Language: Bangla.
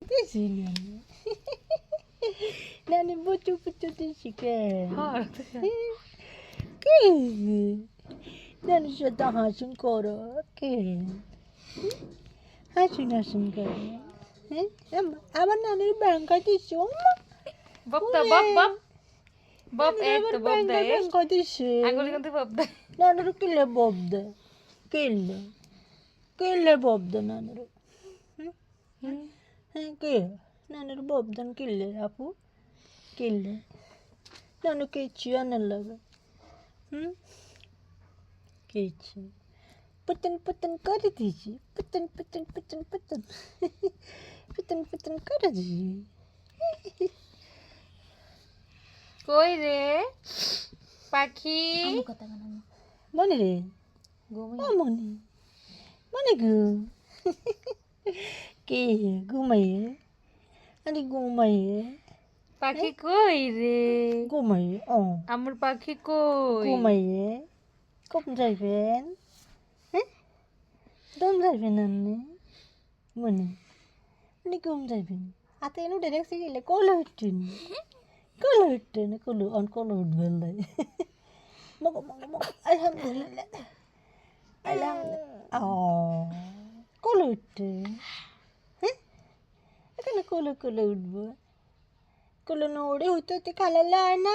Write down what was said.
দিছি নানি বুচু বুচু দিছি কেন কি নানির সাথে হাসুন করো কে হাসুন হাসুন করো হ্যাঁ আমার নানির ব্যাংকা দিছো Bob da Bob Bob. Bob et Bob da ব্যাংকা দিছে Angoli ganti Bob da. নানির কিলে বব দে কিলে কিলে বব দে নানির হ্যাঁ কে নানির বব দেন কিলে আপু কিলে নানু কিছু আনার লাগে কিছু পুতন পুতন করে দিয়েছি পুতন পুতন পুতন পুতন পুতন পুতন করে দিয়েছি Koi re. Paki. মনে রে মনে মনে গো কে ঘুমাইয়ে আরে ঘুমাইয়ে Paki koi re. ঘুমাইয়ে ও Amur paki koi. ঘুমাইয়ে কম যাইবেন হ্যাঁ দম যাইবেন আপনি মনে আপনি কম যাইবেন হাতে এনে উঠে দেখছি গেলে কলে উঠছেন কলে উঠতেন কলে অন কলে উঠবেন নাই মগ মগ মগ আলহামদুলিল্লাহ আলহামদুলিল্লাহ কলে উঠতে হ্যাঁ এখানে কলে কলে উঠবো কলে না ওড়ে হইতে হইতে খালা লাই না